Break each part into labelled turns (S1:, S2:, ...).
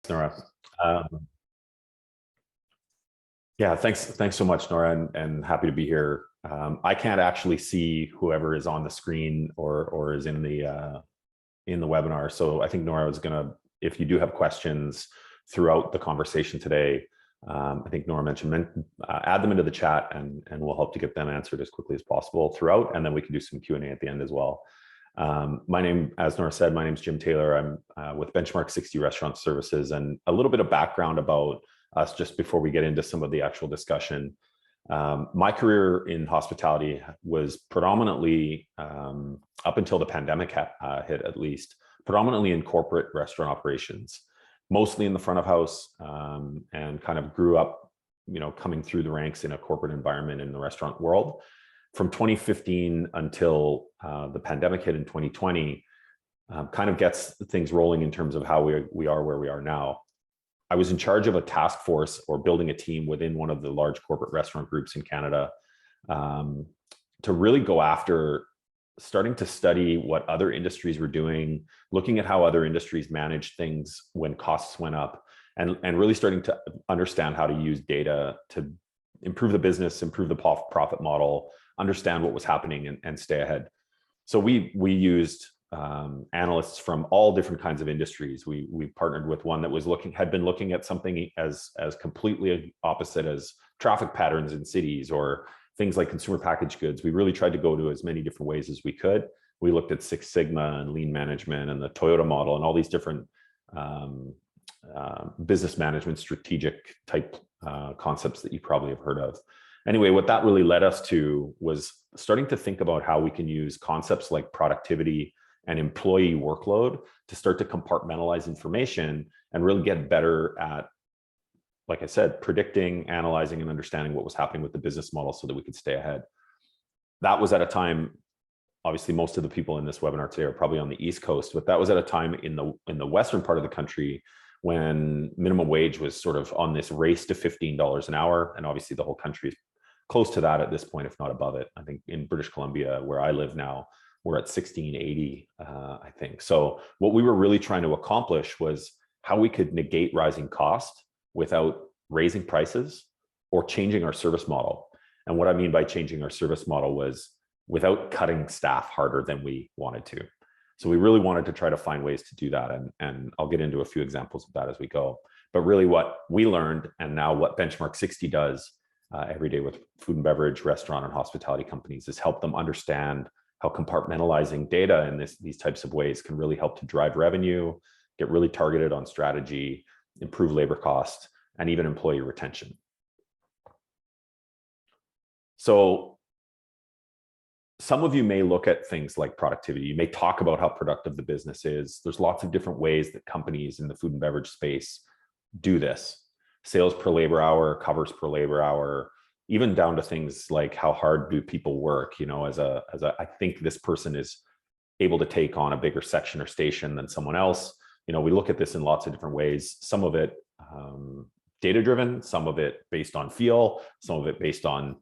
S1: Nora. Um, yeah, thanks so much, Nora, and happy to be here. I can't actually see whoever is on the screen or is in the webinar. So I think Nora was gonna, if you do have questions throughout the conversation today, I think Nora mentioned add them into the chat and we'll help to get them answered as quickly as possible throughout, and then we can do some Q&A at the end as well. My name, as Nora said, my name is Jim Taylor. I'm with Benchmark 60 Restaurant Services, and a little bit of background about us just before we get into some of the actual discussion. My career in hospitality was predominantly, up until the pandemic hit at least, predominantly in corporate restaurant operations, mostly in the front of house, and kind of grew up, coming through the ranks in a corporate environment in the restaurant world. From 2015 until the pandemic hit in 2020, kind of gets things rolling in terms of how we are where we are now. I was in charge of a task force or building a team within one of the large corporate restaurant groups in Canada, to really go after starting to study what other industries were doing, looking at how other industries managed things when costs went up, and really starting to understand how to use data to improve the business, improve the profit model, understand what was happening, and stay ahead. So we used analysts from all different kinds of industries. We partnered with one that had been looking at something as completely opposite as traffic patterns in cities or things like consumer packaged goods. We really tried to go to as many different ways as we could. We looked at Six Sigma and lean management and the Toyota model and all these different business management strategic type concepts that you probably have heard of. Anyway, what that really led us to was starting to think about how we can use concepts like productivity and employee workload to start to compartmentalize information and really get better at, like I said, predicting, analyzing, and understanding what was happening with the business model so that we could stay ahead. That was at a time, obviously most of the people in this webinar today are probably on the East Coast, but that was at a time in the western part of the country when minimum wage was sort of on this race to $15 an hour. And obviously the whole country is close to that at this point, if not above it. I think in British Columbia, where I live now, we're at 1680, I think. So what we were really trying to accomplish was how we could negate rising cost without raising prices or changing our service model. And what I mean by changing our service model was without cutting staff harder than we wanted to. So we really wanted to try to find ways to do that. And I'll get into a few examples of that as we go. But really what we learned, and now what Benchmark 60 does every day with food and beverage, restaurant, and hospitality companies, is help them understand how compartmentalizing data in these types of ways can really help to drive revenue, get really targeted on strategy, improve labor cost, and even employee retention. So some of you may look at things like productivity. You may talk about how productive the business is. There's lots of different ways that companies in the food and beverage space do this. Sales per labor hour, covers per labor hour, even down to things like how hard do people work, I think this person is able to take on a bigger section or station than someone else. We look at this in lots of different ways, some of it data-driven, some of it based on feel, some of it based on,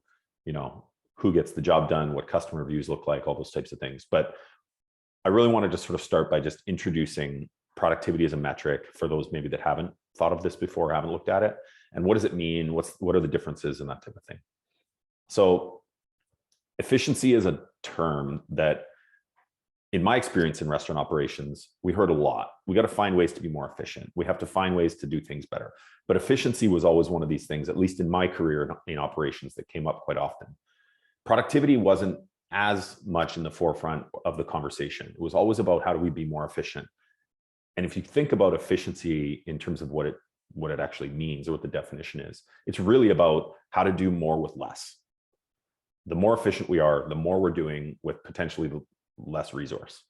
S1: who gets the job done, what customer reviews look like, all those types of things. But I really wanted to sort of start by just introducing productivity as a metric for those maybe that haven't thought of this before, haven't looked at it. And what does it mean? What are the differences and that type of thing? So efficiency is a term that, in my experience in restaurant operations, we heard a lot. We got to find ways to be more efficient. We have to find ways to do things better. But efficiency was always one of these things, at least in my career in operations, that came up quite often. Productivity wasn't as much in the forefront of the conversation. It was always about how do we be more efficient. And if you think about efficiency in terms of what it actually means or what the definition is, it's really about how to do more with less. The more efficient we are, the more we're doing with potentially less resource.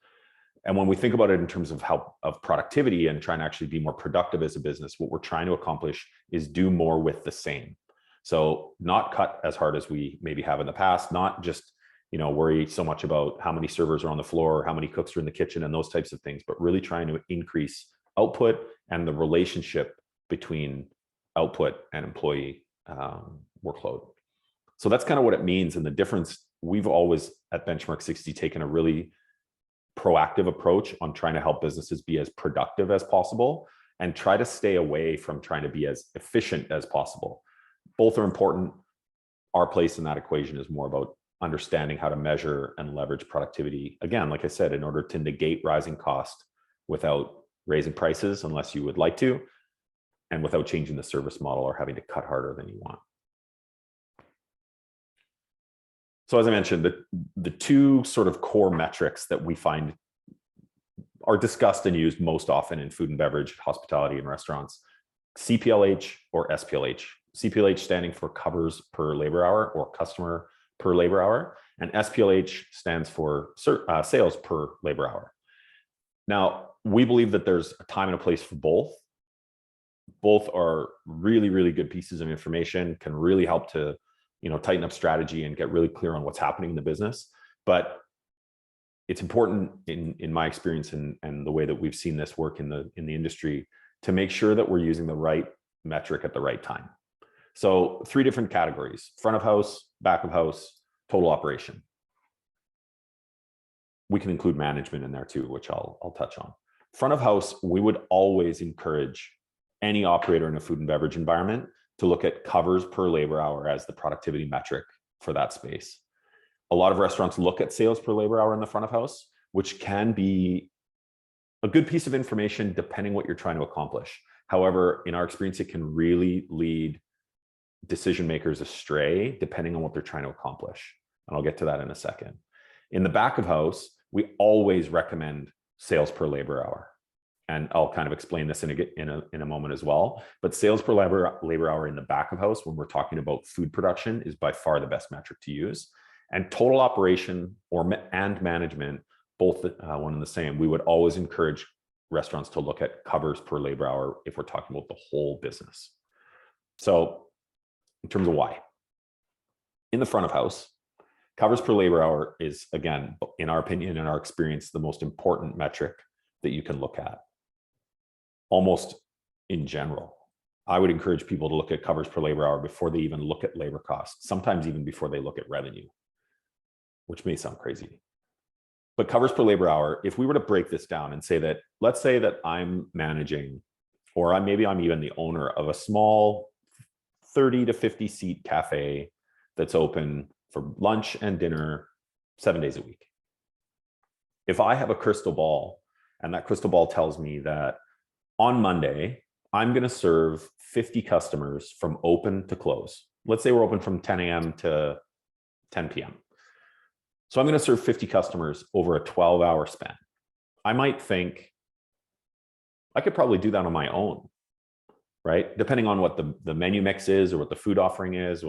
S1: And when we think about it in terms of productivity and trying to actually be more productive as a business, what we're trying to accomplish is do more with the same. So not cut as hard as we maybe have in the past, not just worry so much about how many servers are on the floor, how many cooks are in the kitchen and those types of things, but really trying to increase output and the relationship between output and employee workload. So that's kind of what it means. And the difference, we've always at Benchmark 60 taken a really proactive approach on trying to help businesses be as productive as possible and try to stay away from trying to be as efficient as possible. Both are important. Our place in that equation is more about understanding how to measure and leverage productivity. Again, like I said, in order to negate rising cost without raising prices unless you would like to, and without changing the service model or having to cut harder than you want. So as I mentioned, the two sort of core metrics that we find are discussed and used most often in food and beverage, hospitality, and restaurants, CPLH or SPLH. CPLH standing for covers per labor hour or customer per labor hour, and SPLH stands for sales per labor hour. Now, we believe that there's a time and a place for both. Both are really, really good pieces of information, can really help to, tighten up strategy and get really clear on what's happening in the business. But it's important in my experience and the way that we've seen this work in the industry to make sure that we're using the right metric at the right time. So 3 different categories: front of house, back of house, total operation. We can include management in there too, which I'll touch on. Front of house, we would always encourage any operator in a food and beverage environment to look at covers per labor hour as the productivity metric for that space. A lot of restaurants look at sales per labor hour in the front of house, which can be a good piece of information depending what you're trying to accomplish. However, in our experience, it can really lead decision makers astray depending on what they're trying to accomplish. And I'll get to that in a second. In the back of house, we always recommend sales per labor hour. And I'll kind of explain this in a moment as well. But sales per labor hour in the back of house, when we're talking about food production, is by far the best metric to use. And total operation and management, both one and the same. We would always encourage restaurants to look at covers per labor hour if we're talking about the whole business. So in terms of why, in the front of house, covers per labor hour is, again, in our opinion, in our experience, the most important metric that you can look at. Almost in general, I would encourage people to look at covers per labor hour before they even look at labor costs, sometimes even before they look at revenue, which may sound crazy. But covers per labor hour, if we were to break this down and say that, let's say that I'm managing, or maybe I'm even the owner of a small 30 to 50 seat cafe that's open for lunch and dinner 7 days a week. If I have a crystal ball and that crystal ball tells me that on Monday, I'm going to serve 50 customers from open to close. Let's say we're open from 10 a.m. to 10 p.m. So I'm going to serve 50 customers over a 12-hour span. I might think I could probably do that on my own, right? Depending on what the menu mix is or what the food offering is,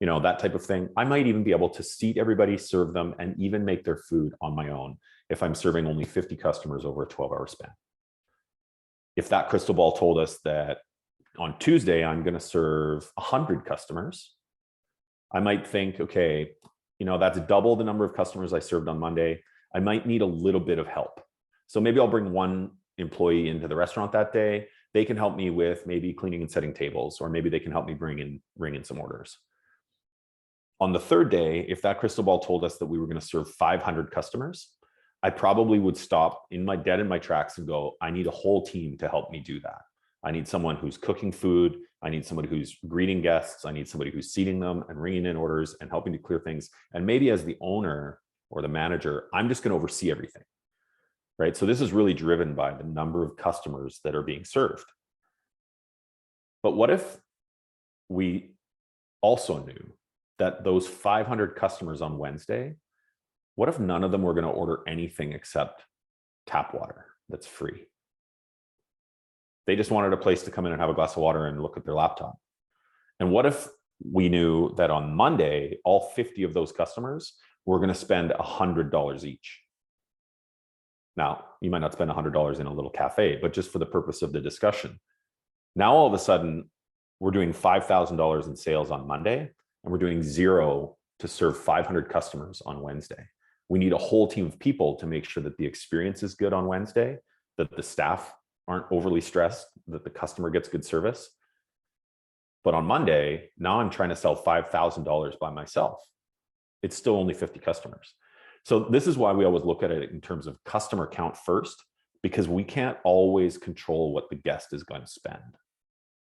S1: that type of thing. I might even be able to seat everybody, serve them, and even make their food on my own if I'm serving only 50 customers over a 12-hour span. If that crystal ball told us that on Tuesday, I'm going to serve 100 customers, I might think, okay, that's double the number of customers I served on Monday. I might need a little bit of help. So maybe I'll bring one employee into the restaurant that day. They can help me with maybe cleaning and setting tables, or maybe they can help me bring in some orders. On the third day, if that crystal ball told us that we were going to serve 500 customers, I probably would stop dead in my tracks and go, I need a whole team to help me do that. I need someone who's cooking food. I need somebody who's greeting guests. I need somebody who's seating them and ringing in orders and helping to clear things. And maybe as the owner or the manager, I'm just going to oversee everything, right? So this is really driven by the number of customers that are being served. But what if we also knew that those 500 customers on Wednesday, what if none of them were going to order anything except tap water that's free? They just wanted a place to come in and have a glass of water and look at their laptop. And what if we knew that on Monday, all 50 of those customers were going to spend $100 each? Now, you might not spend $100 in a little cafe, but just for the purpose of the discussion. Now, all of a sudden, we're doing $5,000 in sales on Monday, and we're doing 0 to serve 500 customers on Wednesday. We need a whole team of people to make sure that the experience is good on Wednesday, that the staff aren't overly stressed, that the customer gets good service. But on Monday, now I'm trying to sell $5,000 by myself. It's still only 50 customers. So this is why we always look at it in terms of customer count first, because we can't always control what the guest is going to spend.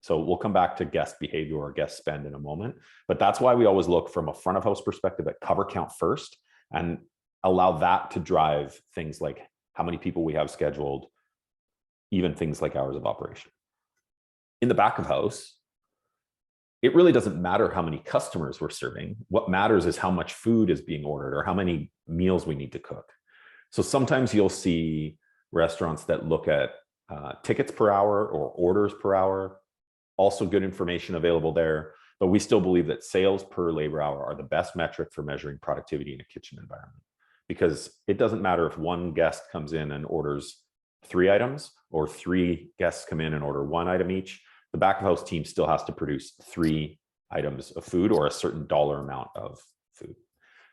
S1: So we'll come back to guest behavior or guest spend in a moment, but that's why we always look from a front of house perspective at cover count first and allow that to drive things like how many people we have scheduled, even things like hours of operation. In the back of house, it really doesn't matter how many customers we're serving. What matters is how much food is being ordered or how many meals we need to cook. So sometimes you'll see restaurants that look at tickets per hour or orders per hour. Also good information available there, but we still believe that sales per labor hour are the best metric for measuring productivity in a kitchen environment, because it doesn't matter if one guest comes in and orders 3 items or 3 guests come in and order 1 item each. The back of house team still has to produce 3 items of food or a certain dollar amount of food.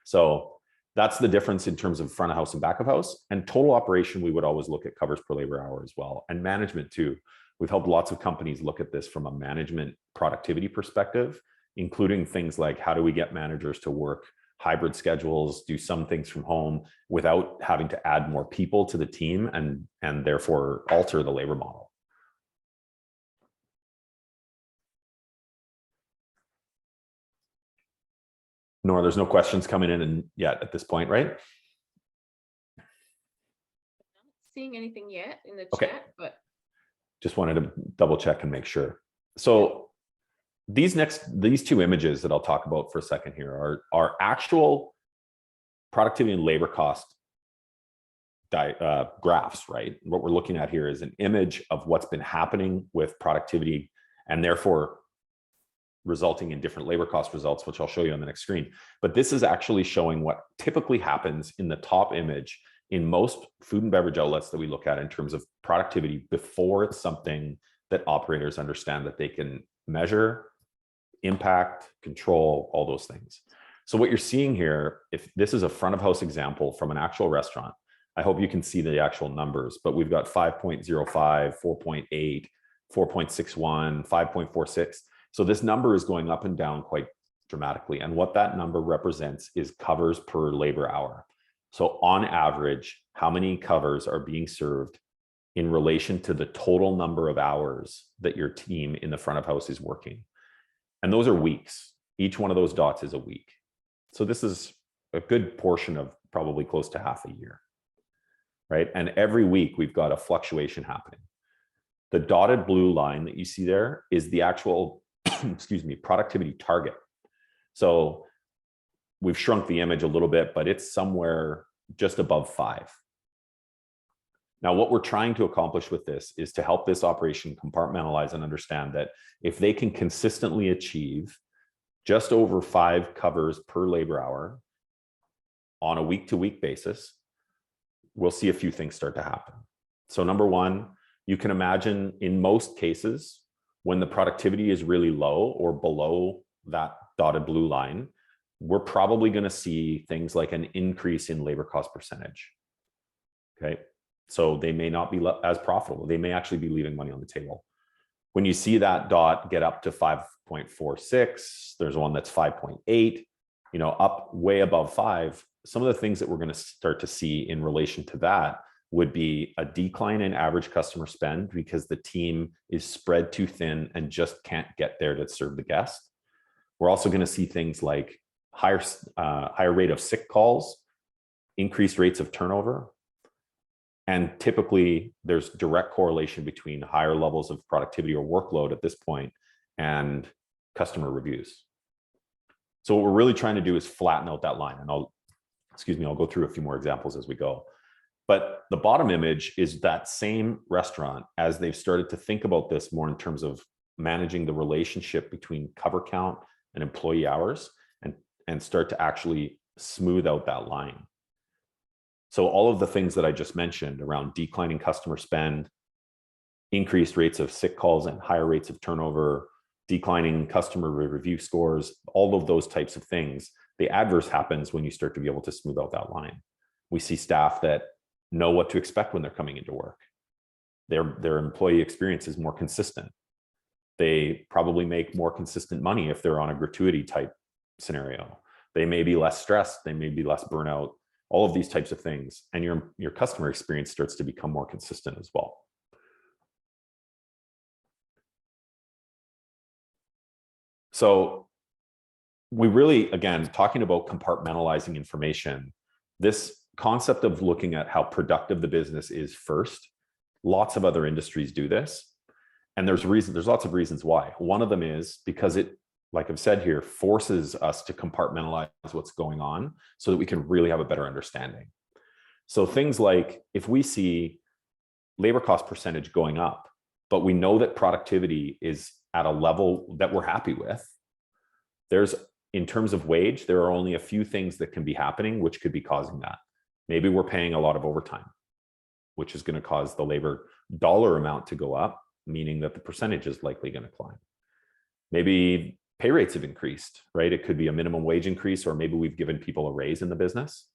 S1: So that's the difference in terms of front of house and back of house. And total operation, we would always look at covers per labor hour as well, and management too. We've helped lots of companies look at this from a management productivity perspective, including things like how do we get managers to work hybrid schedules, do some things from home without having to add more people to the team and therefore alter the labor model. Nora, there's no questions coming in yet at this point, right?
S2: Not seeing anything yet in the
S1: Okay.
S2: chat, but
S1: Just wanted to double check and make sure. So these 2 images that I'll talk about for a second here are actual productivity and labor cost graphs, right? What we're looking at here is an image of what's been happening with productivity and therefore resulting in different labor cost results, which I'll show you on the next screen. But this is actually showing what typically happens in the top image in most food and beverage outlets that we look at in terms of productivity before it's something that operators understand that they can measure, impact, control, all those things. So what you're seeing here, if this is a front of house example from an actual restaurant, I hope you can see the actual numbers, but we've got 5.05, 4.8, 4.61, 5.46. So this number is going up and down quite dramatically. And what that number represents is covers per labor hour. So on average, how many covers are being served in relation to the total number of hours that your team in the front of house is working? And those are weeks. Each one of those dots is a week. So this is a good portion of probably close to half a year, right? And every week we've got a fluctuation happening. The dotted blue line that you see there is the actual, excuse me, productivity target. So we've shrunk the image a little bit, but it's somewhere just above 5. Now, what we're trying to accomplish with this is to help this operation compartmentalize and understand that if they can consistently achieve just over 5 covers per labor hour on a week-to-week basis, we'll see a few things start to happen. So number one, you can imagine in most cases, when the productivity is really low or below that dotted blue line, we're probably going to see things like an increase in labor cost percentage. Okay. So they may not be as profitable. They may actually be leaving money on the table. When you see that dot get up to 5.46, there's one that's 5.8, up way above 5. Some of the things that we're going to start to see in relation to that would be a decline in average customer spend because the team is spread too thin and just can't get there to serve the guest. We're also going to see things like higher rate of sick calls, increased rates of turnover. And typically there's direct correlation between higher levels of productivity or workload at this point and customer reviews. So what we're really trying to do is flatten out that line. And I'll go through a few more examples as we go. But the bottom image is that same restaurant as they've started to think about this more in terms of managing the relationship between cover count and employee hours and start to actually smooth out that line. So all of the things that I just mentioned around declining customer spend, increased rates of sick calls and higher rates of turnover, declining customer review scores, all of those types of things, the adverse happens when you start to be able to smooth out that line. We see staff that know what to expect when they're coming into work. Their employee experience is more consistent. They probably make more consistent money if they're on a gratuity type scenario. They may be less stressed, they may be less burnout, all of these types of things, and your customer experience starts to become more consistent as well. So we really, again, talking about compartmentalizing information, this concept of looking at how productive the business is first, lots of other industries do this. And there's lots of reasons why. One of them is because it, like I've said here, forces us to compartmentalize what's going on so that we can really have a better understanding. So things like if we see labor cost percentage going up, but we know that productivity is at a level that we're happy with, in terms of wage, there are only a few things that can be happening which could be causing that. Maybe we're paying a lot of overtime, which is going to cause the labor dollar amount to go up, meaning that the percentage is likely going to climb. Maybe pay rates have increased, right? It could be a minimum wage increase, or maybe we've given people a raise in the business.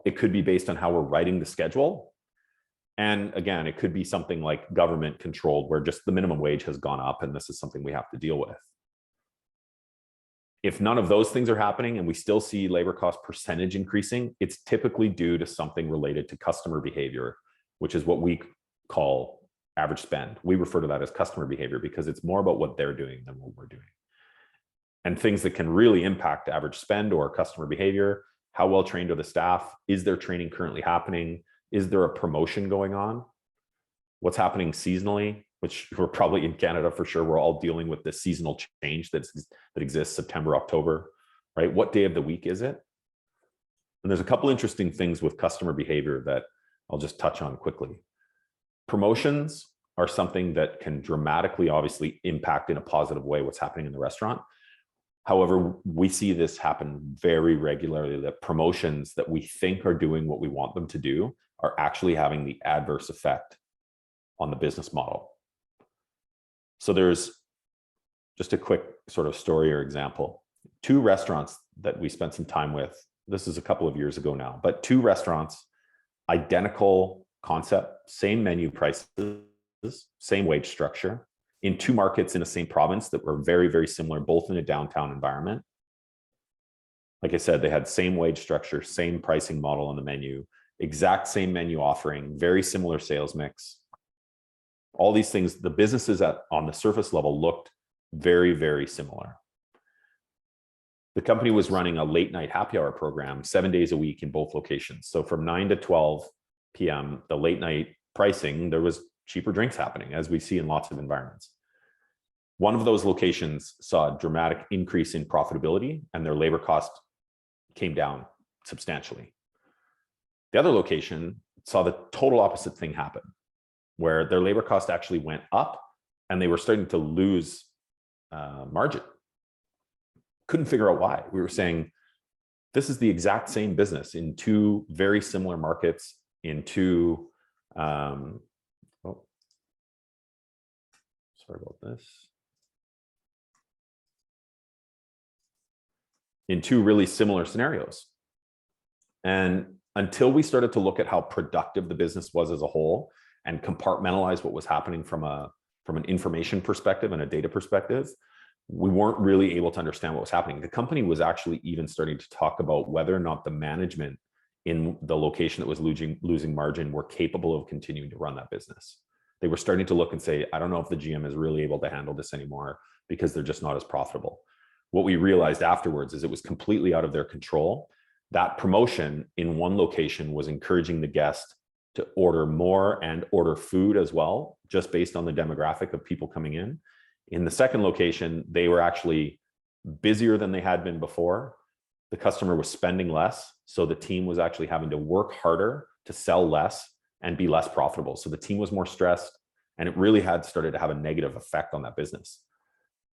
S1: It could be based on how we're writing the schedule. And again, it could be something like government controlled, where just the minimum wage has gone up and this is something we have to deal with. If none of those things are happening and we still see labor cost percentage increasing, it's typically due to something related to customer behavior, which is what we call average spend. We refer to that as customer behavior because it's more about what they're doing than what we're doing. And things that can really impact average spend or customer behavior: how well trained are the staff? Is there training currently happening? Is there a promotion going on? What's happening seasonally, which we're probably in Canada for sure, we're all dealing with this seasonal change that exists September, October, right? What day of the week is it? And there's a couple interesting things with customer behavior that I'll just touch on quickly. Promotions are something that can dramatically, obviously, impact in a positive way what's happening in the restaurant. However, we see this happen very regularly, that promotions that we think are doing what we want them to do are actually having the adverse effect on the business model. So there's just a quick sort of story or example. 2 restaurants that we spent some time with, this is a couple of years ago now, but 2 restaurants, identical concept, same menu prices, same wage structure, in 2 markets in the same province that were very, very similar, both in a downtown environment. Like I said, they had same wage structure, same pricing model on the menu, exact same menu offering, very similar sales mix. All these things, the businesses on the surface level looked very, very similar. The company was running a late night happy hour program 7 days a week in both locations. So from 9 to 12 p.m., the late night pricing, there was cheaper drinks happening, as we see in lots of environments. One of those locations saw a dramatic increase in profitability and their labor cost came down substantially. The other location saw the total opposite thing happen, where their labor cost actually went up and they were starting to lose margin. Couldn't figure out why. We were saying, this is the exact same business in 2 very similar markets, in 2, sorry about this. In 2 really similar scenarios. And until we started to look at how productive the business was as a whole and compartmentalize what was happening from an information perspective and a data perspective, we weren't really able to understand what was happening. The company was actually even starting to talk about whether or not the management in the location that was losing margin were capable of continuing to run that business. They were starting to look and say, I don't know if the GM is really able to handle this anymore because they're just not as profitable. What we realized afterwards is it was completely out of their control. That promotion in one location was encouraging the guest to order more and order food as well, just based on the demographic of people coming in. In the second location, they were actually busier than they had been before. The customer was spending less, so the team was actually having to work harder to sell less and be less profitable. So the team was more stressed, and it really had started to have a negative effect on that business.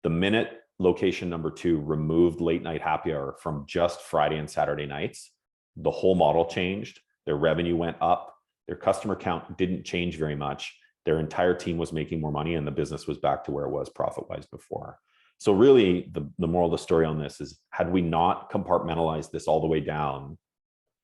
S1: The minute location number 2 removed late night happy hour from just Friday and Saturday nights, the whole model changed. Their revenue went up. Their customer count didn't change very much. Their entire team was making more money and the business was back to where it was profit-wise before. So really, the moral of the story on this is, had we not compartmentalized this all the way down,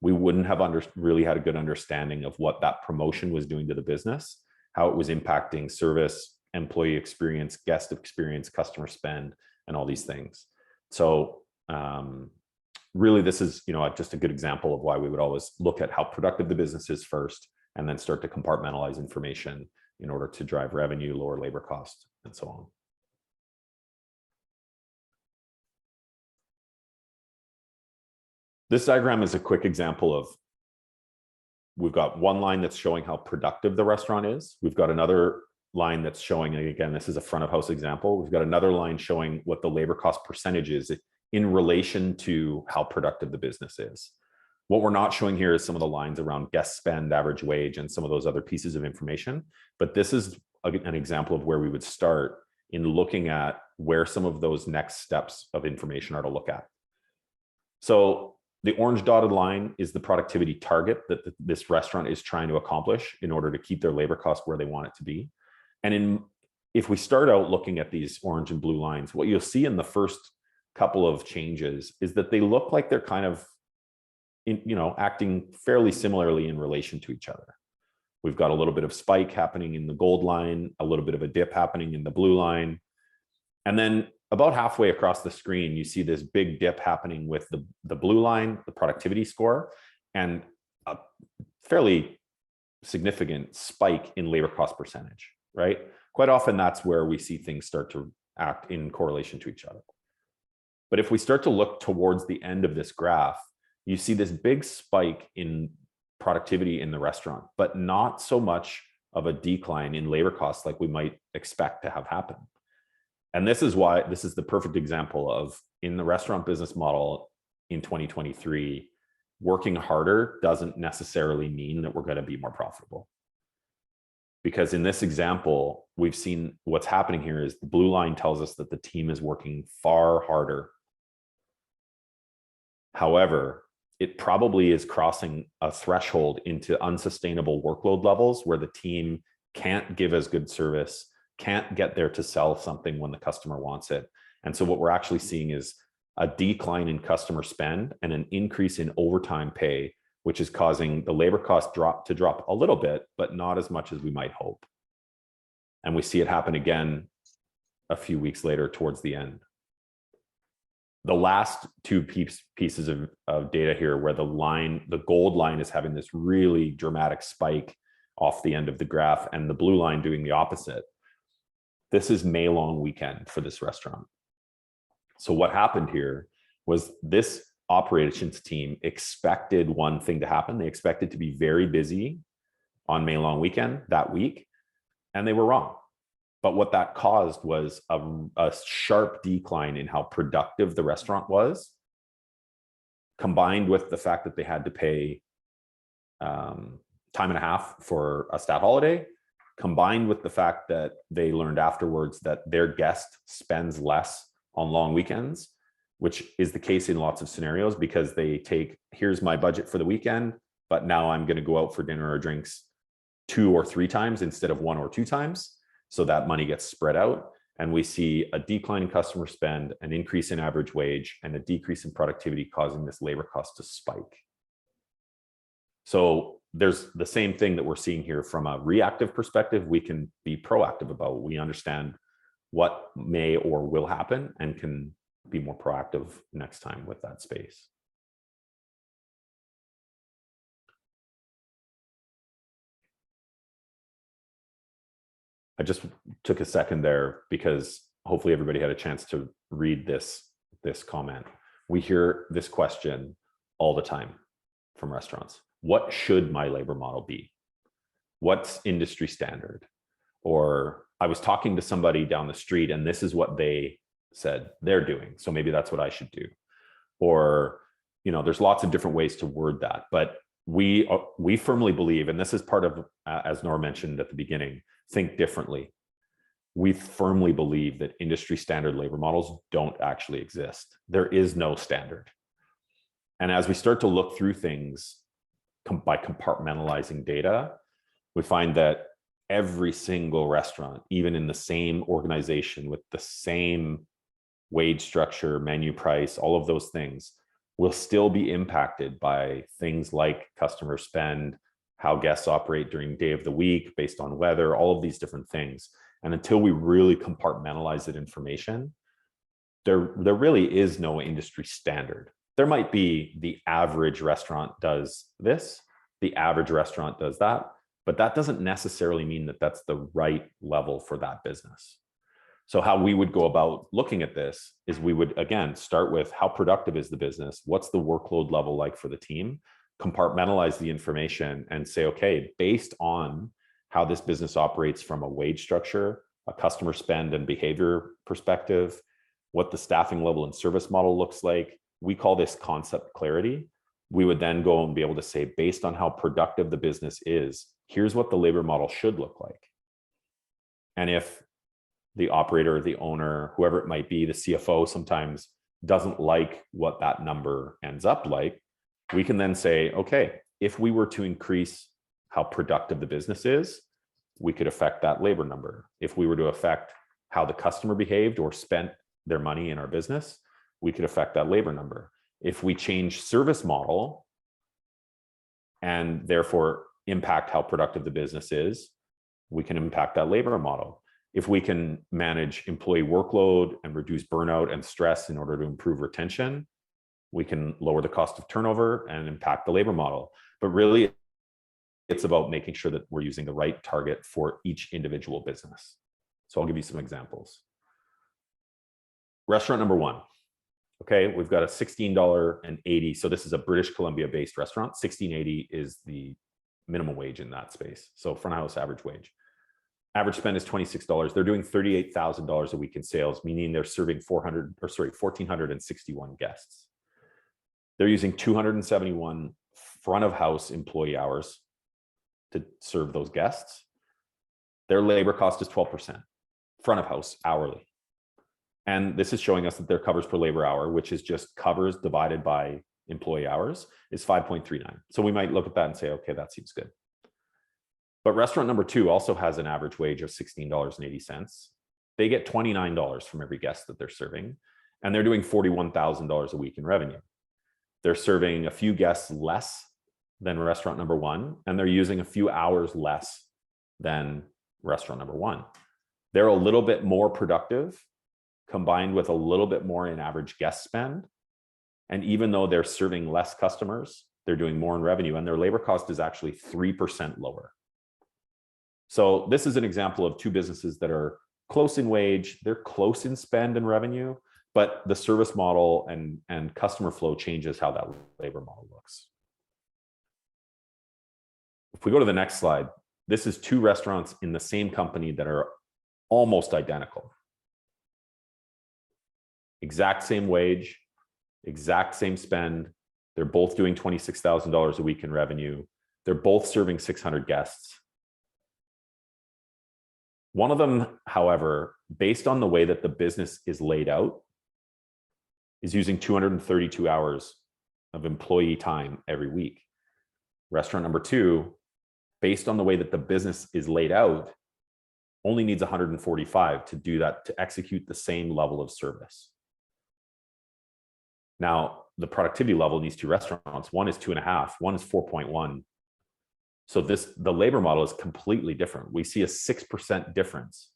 S1: we wouldn't have really had a good understanding of what that promotion was doing to the business, how it was impacting service, employee experience, guest experience, customer spend, and all these things. So really, this is, just a good example of why we would always look at how productive the business is first, and then start to compartmentalize information in order to drive revenue, lower labor costs, and so on. This diagram is a quick example of, we've got one line that's showing how productive the restaurant is. We've got another line that's showing, again, this is a front of house example. We've got another line showing what the labor cost percentage is in relation to how productive the business is. What we're not showing here is some of the lines around guest spend, average wage, and some of those other pieces of information. But this is an example of where we would start in looking at where some of those next steps of information are to look at. So the orange dotted line is the productivity target that this restaurant is trying to accomplish in order to keep their labor costs where they want it to be. And if we start out looking at these orange and blue lines, what you'll see in the first couple of changes is that they look like they're kind of acting fairly similarly in relation to each other. We've got a little bit of spike happening in the gold line, a little bit of a dip happening in the blue line. And then about halfway across the screen, you see this big dip happening with the blue line, the productivity score, and a fairly significant spike in labor cost percentage, right? Quite often that's where we see things start to act in correlation to each other. But if we start to look towards the end of this graph, you see this big spike in productivity in the restaurant, but not so much of a decline in labor costs like we might expect to have happen. And this is why this is the perfect example of, in the restaurant business model in 2023, working harder doesn't necessarily mean that we're going to be more profitable. Because in this example, we've seen what's happening here is the blue line tells us that the team is working far harder. However, it probably is crossing a threshold into unsustainable workload levels where the team can't give as good service, can't get there to sell something when the customer wants it. And so what we're actually seeing is a decline in customer spend and an increase in overtime pay, which is causing the labor cost to drop a little bit, but not as much as we might hope. And we see it happen again a few weeks later towards the end. The last two pieces of data here, where the gold line is having this really dramatic spike off the end of the graph and the blue line doing the opposite. This is May long weekend for this restaurant. So what happened here was this operations team expected one thing to happen. They expected to be very busy on May long weekend that week, and they were wrong. But what that caused was a sharp decline in how productive the restaurant was, combined with the fact that they had to pay time and a half for a stat holiday, combined with the fact that they learned afterwards that their guest spends less on long weekends, which is the case in lots of scenarios, because they take, here's my budget for the weekend, but now I'm going to go out for dinner or drinks 2 or 3 times instead of 1 or 2 times. So that money gets spread out, and we see a decline in customer spend, an increase in average wage, and a decrease in productivity, causing this labor cost to spike. So there's the same thing that we're seeing here from a reactive perspective. We can be proactive about. We understand what may or will happen and can be more proactive next time with that space. I just took a second there because hopefully everybody had a chance to read this comment. We hear this question all the time from restaurants. What should my labor model be? What's industry standard? Or I was talking to somebody down the street and this is what they said they're doing, so maybe that's what I should do. Or, there's lots of different ways to word that, but we firmly believe, and this is part of, as Nora mentioned at the beginning, think differently. We firmly believe that industry standard labor models don't actually exist. There is no standard. And as we start to look through things by compartmentalizing data, we find that every single restaurant, even in the same organization with the same wage structure, menu price, all of those things, will still be impacted by things like customer spend, how guests operate during day of the week based on weather, all of these different things. And until we really compartmentalize that information, there really is no industry standard. There might be the average restaurant does this, the average restaurant does that, but that doesn't necessarily mean that that's the right level for that business. So how we would go about looking at this is we would, again, start with how productive is the business? What's the workload level like for the team? Compartmentalize the information and say, okay, based on how this business operates from a wage structure, a customer spend and behavior perspective, what the staffing level and service model looks like, we call this concept clarity. We would then go and be able to say, based on how productive the business is, here's what the labor model should look like. And if the operator, the owner, whoever it might be, the CFO sometimes doesn't like what that number ends up like, we can then say, okay, if we were to increase how productive the business is, we could affect that labor number. If we were to affect how the customer behaved or spent their money in our business, we could affect that labor number. If we change service model and therefore impact how productive the business is, we can impact that labor model. If we can manage employee workload and reduce burnout and stress in order to improve retention, we can lower the cost of turnover and impact the labor model. But really, it's about making sure that we're using the right target for each individual business. So I'll give you some examples. Restaurant number one. Okay, we've got a $16.80. So this is a British Columbia-based restaurant. $16.80 is the minimum wage in that space. So front of house average wage. Average spend is $26. They're doing $38,000 a week in sales, meaning they're serving 1,461 guests. They're using 271 front of house employee hours to serve those guests. Their labor cost is 12%, front of house hourly. And this is showing us that their covers per labor hour, which is just covers divided by employee hours, is 5.39. So we might look at that and say, okay, that seems good. But restaurant number two also has an average wage of $16.80. They get $29 from every guest that they're serving, and they're doing $41,000 a week in revenue. They're serving a few guests less than restaurant number one, and they're using a few hours less than restaurant number one. They're a little bit more productive, combined with a little bit more in average guest spend. And even though they're serving less customers, they're doing more in revenue, and their labor cost is actually 3% lower. So this is an example of two businesses that are close in wage, they're close in spend and revenue, but the service model and customer flow changes how that labor model looks. If we go to the next slide, this is two restaurants in the same company that are almost identical. Exact same wage, exact same spend. They're both doing $26,000 a week in revenue. They're both serving 600 guests. One of them, however, based on the way that the business is laid out, is using 232 hours of employee time every week. Restaurant number two, based on the way that the business is laid out, only needs 145 to do that, to execute the same level of service. Now, the productivity level in these two restaurants, one is 2.5, one is 4.1. So the labor model is completely different. We see a 6% difference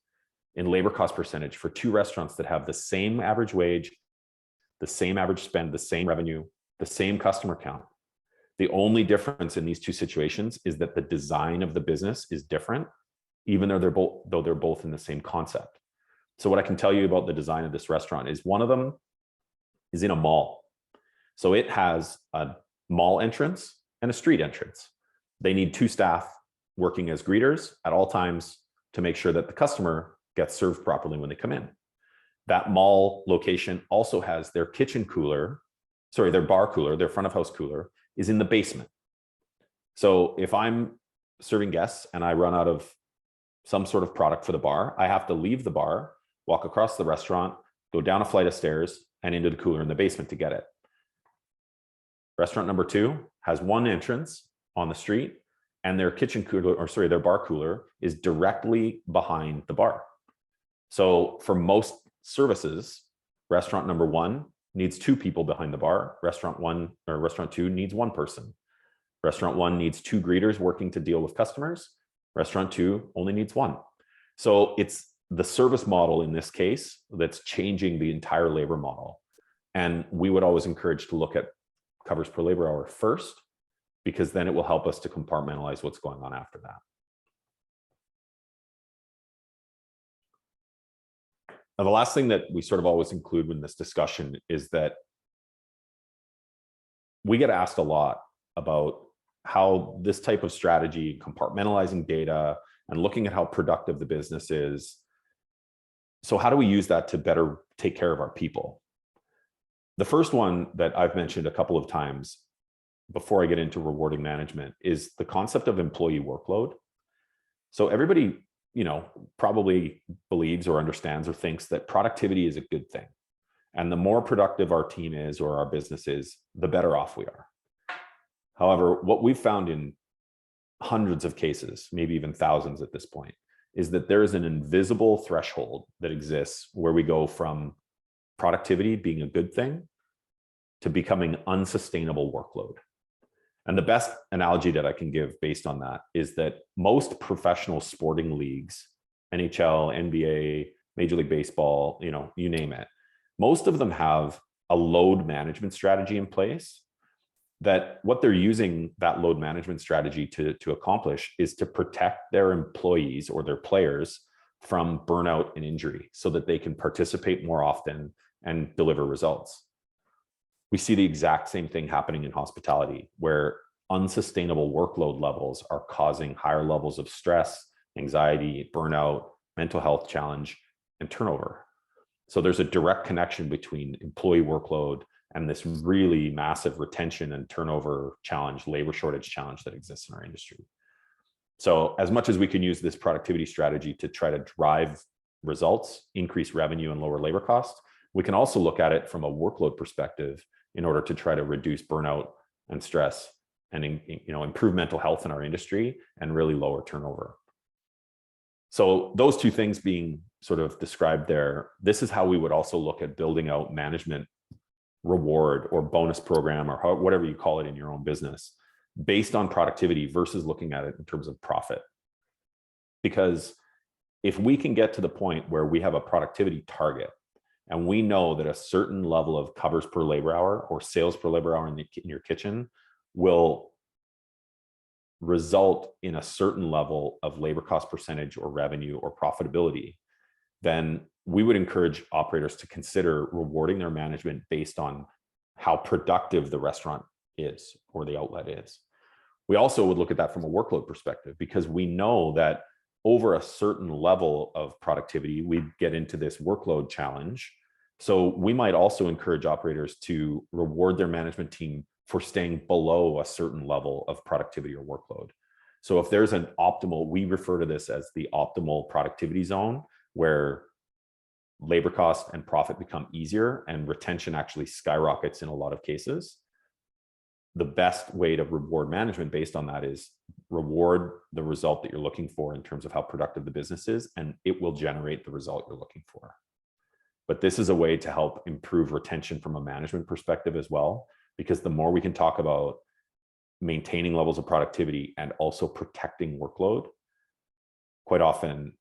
S1: in labor cost percentage for two restaurants that have the same average wage, the same average spend, the same revenue, the same customer count. The only difference in these two situations is that the design of the business is different, even though they're both in the same concept. So what I can tell you about the design of this restaurant is one of them is in a mall. So it has a mall entrance and a street entrance. They need two staff working as greeters at all times to make sure that the customer gets served properly when they come in. That mall location also has their kitchen cooler, their bar cooler, their front of house cooler is in the basement. So if I'm serving guests and I run out of some sort of product for the bar, I have to leave the bar, walk across the restaurant, go down a flight of stairs and into the cooler in the basement to get it. Restaurant number two has one entrance on the street, and their kitchen cooler, their bar cooler is directly behind the bar. So for most services, restaurant number one needs two people behind the bar. Restaurant two needs one person. Restaurant one needs two greeters working to deal with customers. Restaurant two only needs one. So it's the service model in this case that's changing the entire labor model. And we would always encourage to look at covers per labor hour first, because then it will help us to compartmentalize what's going on after that. Now, the last thing that we sort of always include in this discussion is that we get asked a lot about how this type of strategy, compartmentalizing data and looking at how productive the business is. So how do we use that to better take care of our people? The first one that I've mentioned a couple of times before I get into rewarding management is the concept of employee workload. So everybody, probably believes or understands or thinks that productivity is a good thing. And the more productive our team is or our business is, the better off we are. However, what we've found in hundreds of cases, maybe even thousands at this point, is that there is an invisible threshold that exists where we go from productivity being a good thing to becoming unsustainable workload. And the best analogy that I can give based on that is that most professional sporting leagues, NHL, NBA, Major League Baseball, you name it, most of them have a load management strategy in place that what they're using that load management strategy to accomplish is to protect their employees or their players from burnout and injury so that they can participate more often and deliver results. We see the exact same thing happening in hospitality, where unsustainable workload levels are causing higher levels of stress, anxiety, burnout, mental health challenge, and turnover. So there's a direct connection between employee workload and this really massive retention and turnover challenge, labor shortage challenge that exists in our industry. So as much as we can use this productivity strategy to try to drive results, increase revenue, and lower labor costs, we can also look at it from a workload perspective in order to try to reduce burnout and stress and improve mental health in our industry and really lower turnover. So those two things being sort of described there, this is how we would also look at building out management reward or bonus program or whatever you call it in your own business based on productivity versus looking at it in terms of profit. Because if we can get to the point where we have a productivity target and we know that a certain level of covers per labor hour or sales per labor hour in your kitchen will result in a certain level of labor cost percentage or revenue or profitability, then we would encourage operators to consider rewarding their management based on how productive the restaurant is or the outlet is. We also would look at that from a workload perspective, because we know that over a certain level of productivity, we get into this workload challenge. So we might also encourage operators to reward their management team for staying below a certain level of productivity or workload. So if there's an optimal, we refer to this as the optimal productivity zone, where labor cost and profit become easier and retention actually skyrockets in a lot of cases. The best way to reward management based on that is reward the result that you're looking for in terms of how productive the business is, and it will generate the result you're looking for. But this is a way to help improve retention from a management perspective as well, because the more we can talk about maintaining levels of productivity and also protecting workload, quite often,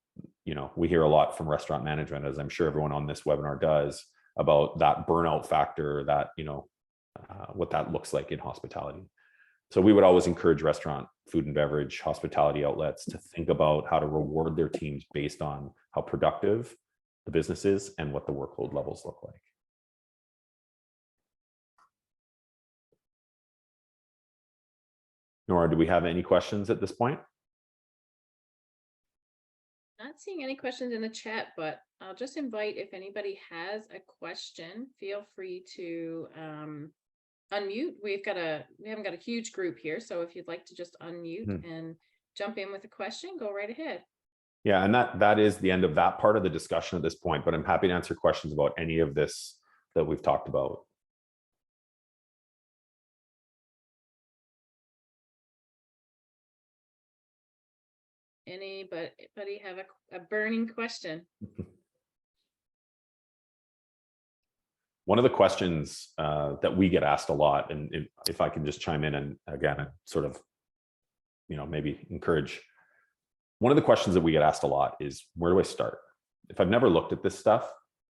S1: we hear a lot from restaurant management, as I'm sure everyone on this webinar does, about that burnout factor, that, what that looks like in hospitality. So we would always encourage restaurant, food and beverage, hospitality outlets to think about how to reward their teams based on how productive the business is and what the workload levels look like. Nora, do we have any questions at this point?
S2: Not seeing any questions in the chat, but I'll just invite, if anybody has a question, feel free to unmute. We haven't got a huge group here, so if you'd like to just unmute and jump in with a question, go right ahead.
S1: Yeah, and that is the end of that part of the discussion at this point, but I'm happy to answer questions about any of this that we've talked about.
S2: Anybody have a burning question?
S1: One of the questions that we get asked a lot, and if I can just chime in and again, sort of, maybe encourage. One of the questions that we get asked a lot is, where do I start? If I've never looked at this stuff,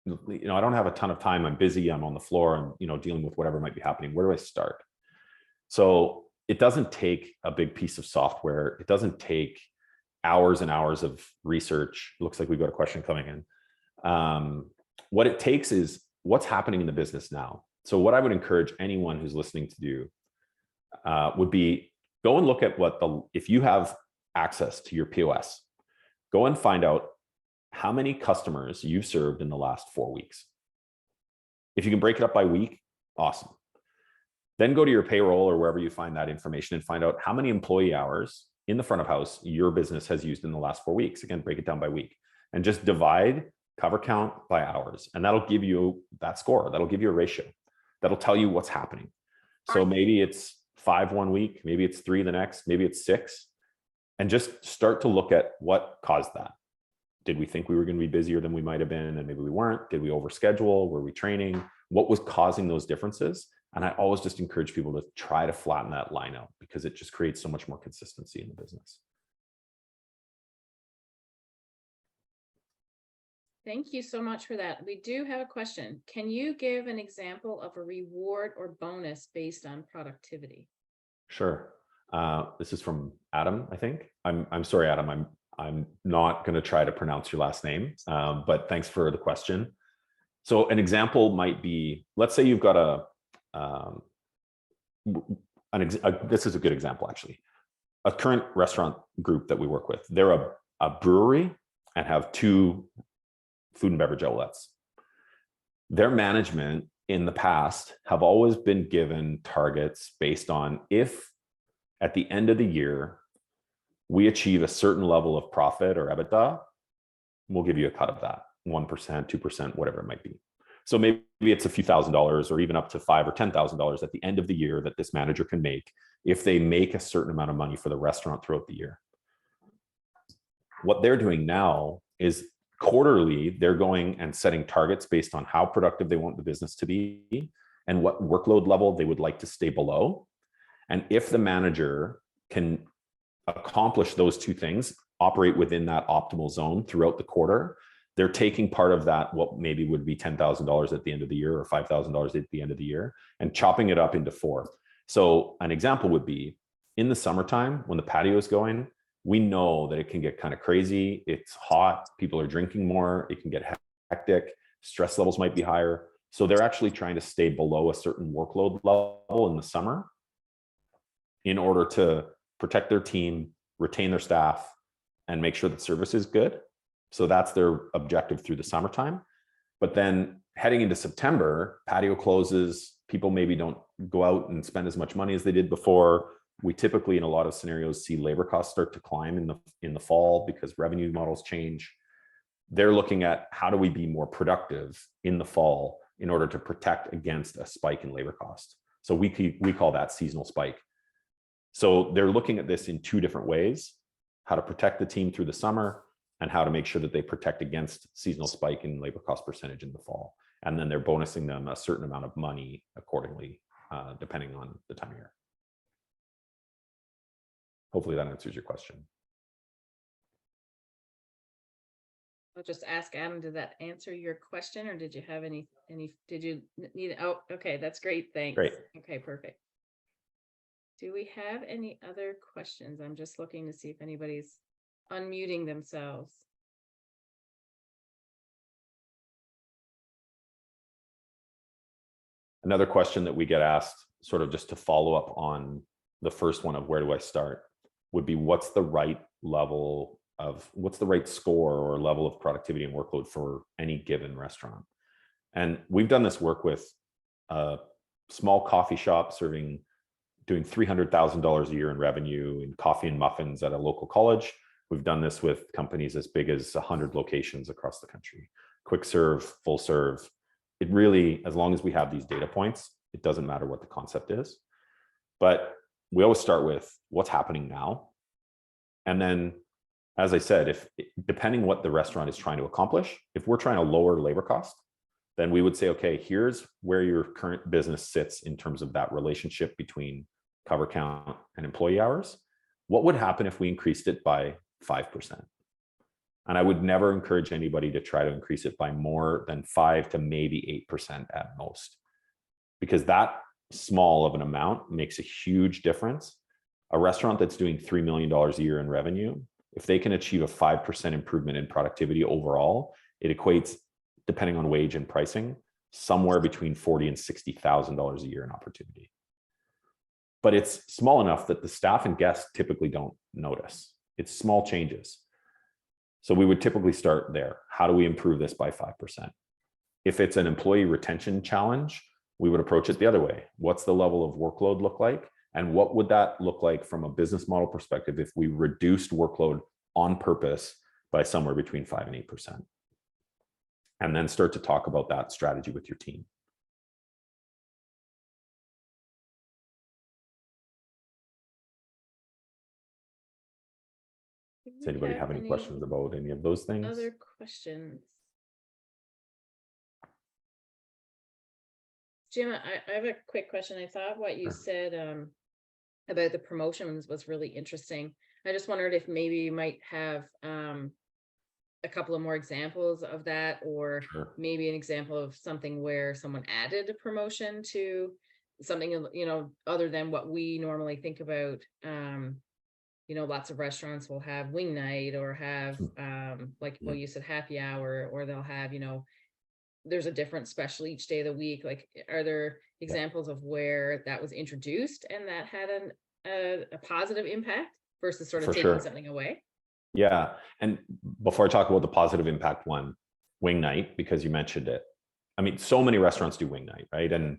S1: I don't have a ton of time. I'm busy. I'm on the floor and, dealing with whatever might be happening. Where do I start? So it doesn't take a big piece of software. It doesn't take hours and hours of research. It looks like we've got a question coming in. What it takes is what's happening in the business now. So what I would encourage anyone who's listening to do would be go and look at if you have access to your POS, go and find out how many customers you've served in the last 4 weeks. If you can break it up by week, awesome. Then go to your payroll or wherever you find that information and find out how many employee hours in the front of house your business has used in the last 4 weeks. Again, break it down by week and just divide cover count by hours. And that'll give you that score. That'll give you a ratio. That'll tell you what's happening. So maybe it's 5 1 week, maybe it's 3 the next, maybe it's 6. And just start to look at what caused that. Did we think we were going to be busier than we might have been and maybe we weren't? Did we overschedule? Were we training? What was causing those differences? And I always just encourage people to try to flatten that line out because it just creates so much more consistency in the business.
S2: Thank you so much for that. We do have a question. Can you give an example of a reward or bonus based on productivity?
S1: Sure. This is from Adam, I think. I'm sorry, Adam. I'm not going to try to pronounce your last name, but thanks for the question. So an example might be, let's say you've got this is a good example, actually. A current restaurant group that we work with, they're a brewery and have 2 food and beverage outlets. Their management in the past have always been given targets based on if at the end of the year, we achieve a certain level of profit or EBITDA, we'll give you a cut of that, 1%, 2%, whatever it might be. So maybe it's a few $1,000s or even up to $5,000 or $10,000 at the end of the year that this manager can make if they make a certain amount of money for the restaurant throughout the year. What they're doing now is quarterly, they're going and setting targets based on how productive they want the business to be and what workload level they would like to stay below. And if the manager can accomplish those 2 things, operate within that optimal zone throughout the quarter, they're taking part of that, what maybe would be $10,000 at the end of the year or $5,000 at the end of the year, and chopping it up into 4. So an example would be in the summertime when the patio is going, we know that it can get kind of crazy. It's hot. People are drinking more. It can get hectic. Stress levels might be higher. So they're actually trying to stay below a certain workload level in the summer in order to protect their team, retain their staff, and make sure that service is good. So that's their objective through the summertime. But then heading into September, patio closes. People maybe don't go out and spend as much money as they did before. We typically, in a lot of scenarios, see labor costs start to climb in the fall because revenue models change. They're looking at how do we be more productive in the fall in order to protect against a spike in labor cost. So we call that seasonal spike. So they're looking at this in 2 different ways: how to protect the team through the summer and how to make sure that they protect against seasonal spike in labor cost percentage in the fall. And then they're bonusing them a certain amount of money accordingly, depending on the time of year. Hopefully that answers your question.
S2: I'll just ask Adam, did that answer your question or did you have did you need, oh, okay, that's great. Thanks.
S1: Great.
S2: Okay, perfect. Do we have any other questions? I'm just looking to see if anybody's unmuting themselves.
S1: Another question that we get asked, sort of just to follow up on the first one of where do I start, would be what's the right score or level of productivity and workload for any given restaurant? And we've done this work with a small coffee shop doing $300,000 a year in revenue in coffee and muffins at a local college. We've done this with companies as big as 100 locations across the country, quick serve, full serve. It really, as long as we have these data points, it doesn't matter what the concept is. But we always start with what's happening now. And then, as I said, depending what the restaurant is trying to accomplish, if we're trying to lower labor cost, then we would say, okay, here's where your current business sits in terms of that relationship between cover count and employee hours. What would happen if we increased it by 5%? And I would never encourage anybody to try to increase it by more than 5 to maybe 8% at most, because that small of an amount makes a huge difference. A restaurant that's doing $3 million a year in revenue, if they can achieve a 5% improvement in productivity overall, it equates, depending on wage and pricing, somewhere between $40,000 and $60,000 a year in opportunity. But it's small enough that the staff and guests typically don't notice. It's small changes. So we would typically start there. How do we improve this by 5%? If it's an employee retention challenge, we would approach it the other way. What's the level of workload look like? And what would that look like from a business model perspective if we reduced workload on purpose by somewhere between 5 and 8%? And then start to talk about that strategy with your team. Does anybody have any questions about any of those things?
S2: Other questions? Jim, I have a quick question. I thought what you said about the promotions was really interesting. I just wondered if maybe you might have a couple of more examples of that, or maybe an example of something where someone added a promotion to something, other than what we normally think about. Lots of restaurants will have wing night or have you said happy hour, or they'll have, there's a different special each day of the week. Like, are there examples of where that was introduced and that had a positive impact versus sort of taking something away?
S1: Yeah. And before I talk about the positive impact one, wing night, because you mentioned it. I mean, so many restaurants do wing night, right? And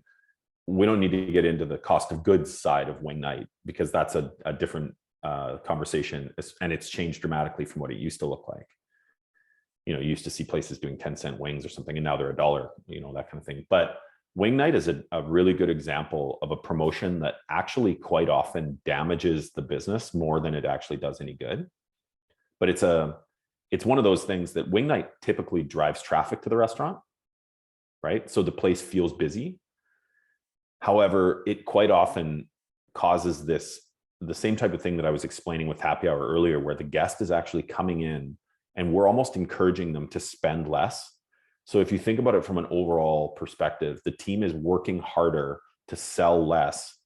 S1: we don't need to get into the cost of goods side of wing night, because that's a different conversation, and it's changed dramatically from what it used to look like. You used to see places doing 10-cent wings or something, and now they're $1, that kind of thing. But wing night is a really good example of a promotion that actually quite often damages the business more than it actually does any good. But it's one of those things that wing night typically drives traffic to the restaurant, right? So the place feels busy. However, it quite often causes the same type of thing that I was explaining with happy hour earlier, where the guest is actually coming in and we're almost encouraging them to spend less. So if you think about it from an overall perspective, the team is working harder to sell less,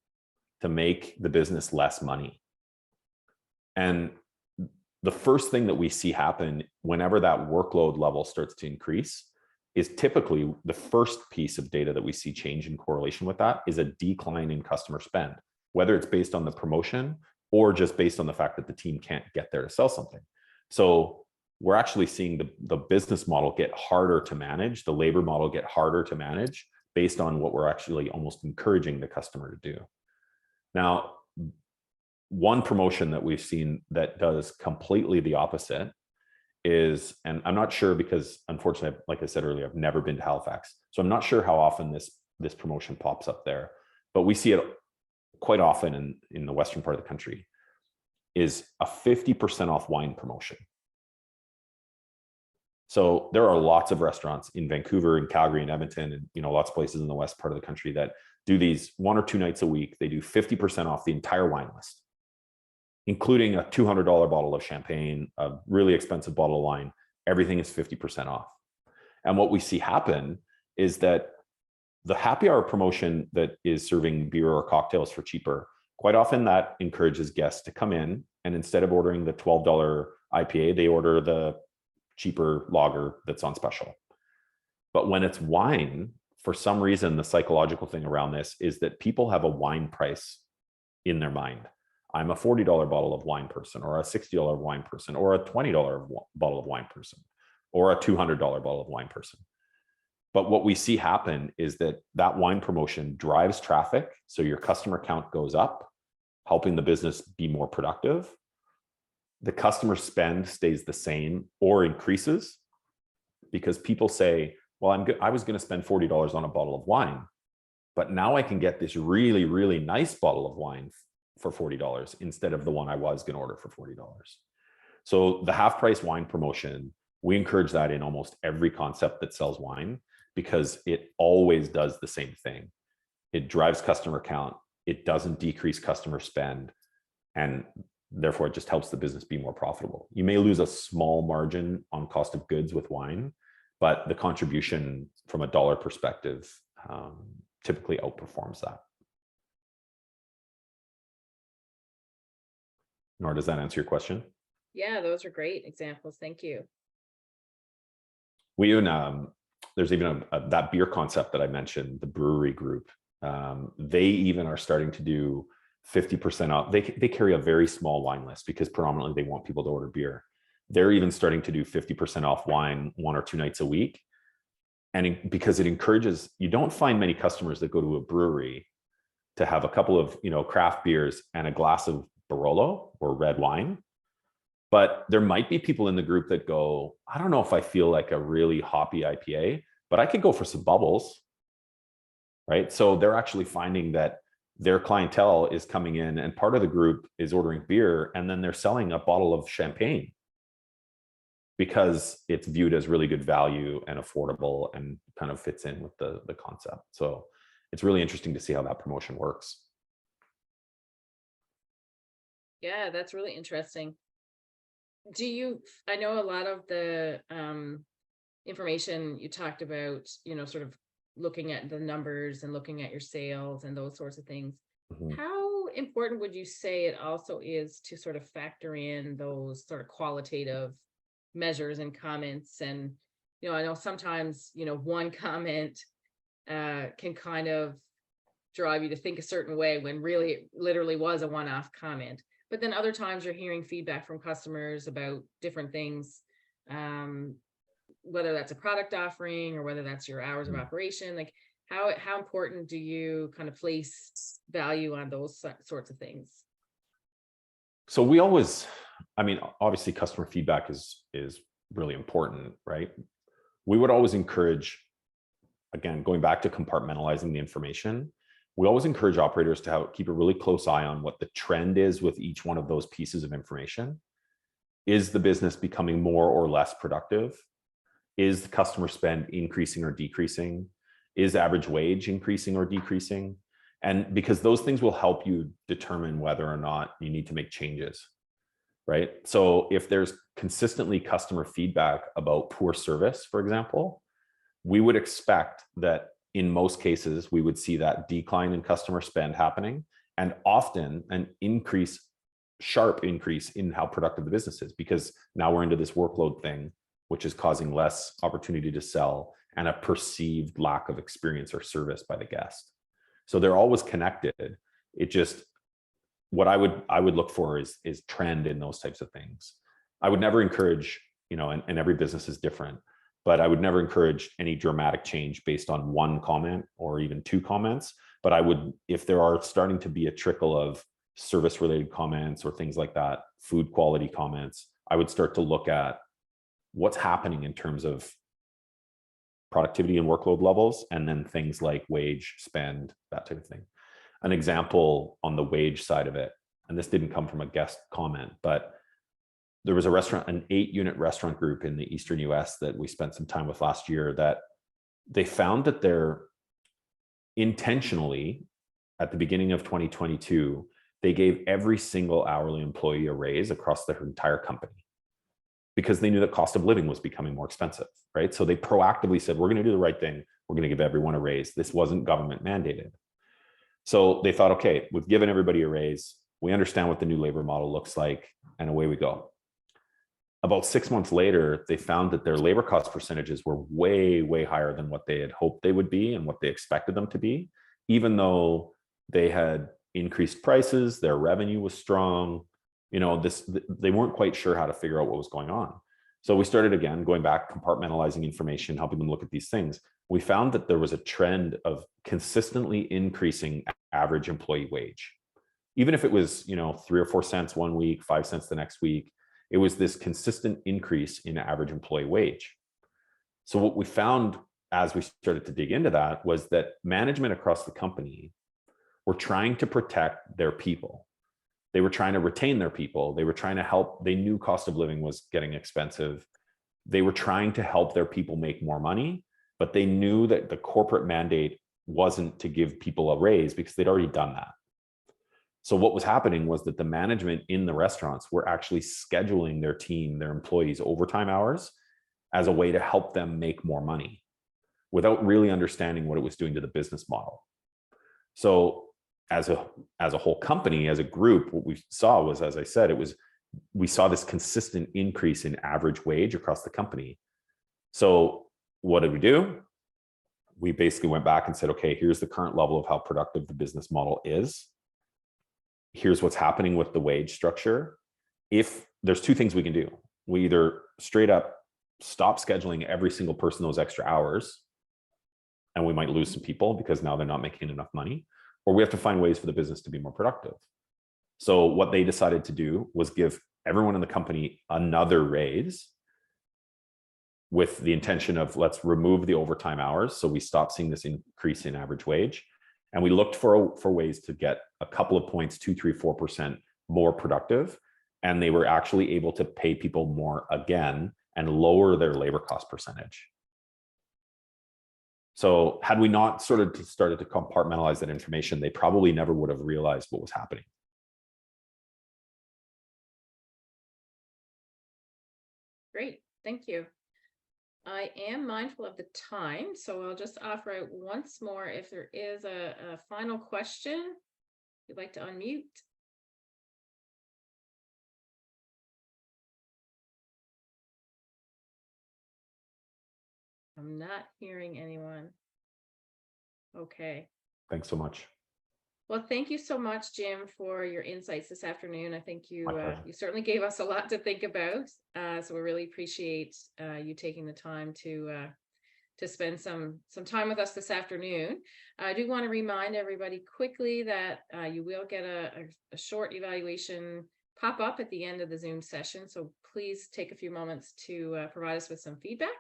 S1: to make the business less money. And the first thing that we see happen whenever that workload level starts to increase is typically the first piece of data that we see change in correlation with that is a decline in customer spend, whether it's based on the promotion or just based on the fact that the team can't get there to sell something. So we're actually seeing the business model get harder to manage, the labor model get harder to manage based on what we're actually almost encouraging the customer to do. Now, one promotion that we've seen that does completely the opposite is, and I'm not sure because unfortunately, like I said earlier, I've never been to Halifax. So I'm not sure how often this promotion pops up there, but we see it quite often in the western part of the country, is a 50% off wine promotion. So there are lots of restaurants in Vancouver and Calgary and Edmonton and lots of places in the west part of the country that do these 1 or 2 nights a week. They do 50% off the entire wine list, including a $200 bottle of champagne, a really expensive bottle of wine. Everything is 50% off. And what we see happen is that the happy hour promotion that is serving beer or cocktails for cheaper, quite often that encourages guests to come in, and instead of ordering the $12 IPA, they order the cheaper lager that's on special. But when it's wine, for some reason, the psychological thing around this is that people have a wine price in their mind. I'm a $40 bottle of wine person, or a $60 wine person, or a $20 bottle of wine person, or a $200 bottle of wine person. But what we see happen is that wine promotion drives traffic. So your customer count goes up, helping the business be more productive. The customer spend stays the same or increases because people say, well, I was going to spend $40 on a bottle of wine, but now I can get this really, really nice bottle of wine for $40 instead of the one I was going to order for $40. So the half price wine promotion, we encourage that in almost every concept that sells wine, because it always does the same thing. It drives customer count. It doesn't decrease customer spend. And therefore it just helps the business be more profitable. You may lose a small margin on cost of goods with wine, but the contribution from a dollar perspective typically outperforms that. Nor, does that answer your question?
S2: Yeah, those are great examples. Thank you.
S1: We even there's even that beer concept that I mentioned, the brewery group. They even are starting to do 50% off. They carry a very small wine list because predominantly they want people to order beer. They're even starting to do 50% off wine 1 or 2 nights a week. And because it encourages, you don't find many customers that go to a brewery to have a couple of, craft beers and a glass of Barolo or red wine. But there might be people in the group that go, I don't know if I feel like a really hoppy IPA, but I could go for some bubbles, right? So they're actually finding that their clientele is coming in and part of the group is ordering beer, and then they're selling a bottle of champagne because it's viewed as really good value and affordable and kind of fits in with the concept. So it's really interesting to see how that promotion works.
S2: Yeah, that's really interesting. I know a lot of the information you talked about, sort of looking at the numbers and looking at your sales and those sorts of things.
S1: Mhm.
S2: How important would you say it also is to sort of factor in those sort of qualitative measures and comments? And, I know sometimes, one comment can kind of drive you to think a certain way when really it literally was a one-off comment. But then other times you're hearing feedback from customers about different things, whether that's a product offering or whether that's your hours of operation. Like how important do you kind of place value on those sorts of things?
S1: So obviously customer feedback is really important, right? We would always encourage, again, going back to compartmentalizing the information, we always encourage operators to keep a really close eye on what the trend is with each one of those pieces of information. Is the business becoming more or less productive? Is the customer spend increasing or decreasing? Is average wage increasing or decreasing? And because those things will help you determine whether or not you need to make changes, right? So if there's consistently customer feedback about poor service, for example, we would expect that in most cases, we would see that decline in customer spend happening, and often an sharp increase in how productive the business is, because now we're into this workload thing, which is causing less opportunity to sell and a perceived lack of experience or service by the guest. So they're always connected. It just, what I would look for is trend in those types of things. I would never encourage, and every business is different, but I would never encourage any dramatic change based on one comment or even 2 comments. But I would, if there are starting to be a trickle of service related comments or things like that, food quality comments, I would start to look at what's happening in terms of productivity and workload levels, and then things like wage, spend, that type of thing. An example on the wage side of it, and this didn't come from a guest comment, but there was an 8-unit restaurant group in the Eastern US that we spent some time with last year, that they found that they're intentionally, at the beginning of 2022, they gave every single hourly employee a raise across their entire company because they knew that cost of living was becoming more expensive, right? So they proactively said, we're going to do the right thing. We're going to give everyone a raise. This wasn't government mandated. So they thought, okay, we've given everybody a raise. We understand what the new labor model looks like, and away we go. About 6 months later, they found that their labor cost percentages were way, way higher than what they had hoped they would be and what they expected them to be, even though they had increased prices, their revenue was strong. They weren't quite sure how to figure out what was going on. So we started again, going back, compartmentalizing information, helping them look at these things. We found that there was a trend of consistently increasing average employee wage. Even if it was, 3 or 4 cents one week, 5 cents the next week, it was this consistent increase in average employee wage. So what we found as we started to dig into that was that management across the company were trying to protect their people. They were trying to retain their people. They were trying to help. They knew cost of living was getting expensive. They were trying to help their people make more money, but they knew that the corporate mandate wasn't to give people a raise because they'd already done that. So what was happening was that the management in the restaurants were actually scheduling their team, their employees overtime hours as a way to help them make more money without really understanding what it was doing to the business model. So as a whole company, as a group, what we saw was, as I said, we saw this consistent increase in average wage across the company. So what did we do? We basically went back and said, okay, here's the current level of how productive the business model is. Here's what's happening with the wage structure. If there's two things we can do, we either straight up stop scheduling every single person those extra hours, and we might lose some people because now they're not making enough money, or we have to find ways for the business to be more productive. So what they decided to do was give everyone in the company another raise with the intention of, let's remove the overtime hours. So we stop seeing this increase in average wage. And we looked for ways to get a couple of points, 2, 3, 4% more productive. And they were actually able to pay people more again and lower their labor cost percentage. So had we not started to compartmentalize that information, they probably never would have realized what was happening.
S2: Great, thank you. I am mindful of the time, so I'll just offer out once more if there is a final question. If you'd like to unmute. I'm not hearing anyone. Okay.
S1: Thanks so much.
S2: Well, thank you so much, Jim, for your insights this afternoon. I think you
S1: pleasure.
S2: certainly gave us a lot to think about. So we really appreciate you taking the time to spend some time with us this afternoon. I do want to remind everybody quickly that you will get a short evaluation pop up at the end of the Zoom session. So please take a few moments to provide us with some feedback.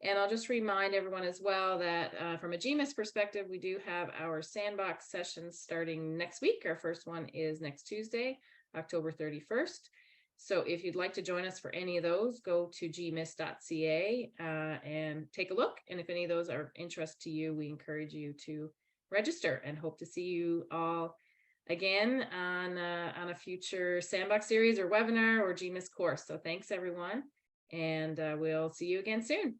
S2: And I'll just remind everyone as well that from a GMIS perspective, we do have our sandbox sessions starting next week. Our first one is next Tuesday, October 31st. So if you'd like to join us for any of those, go to gmis.ca and take a look. And if any of those are of interest to you, we encourage you to register and hope to see you all again on a future sandbox series or webinar or GMIS course. So thanks, everyone. And we'll see you again soon.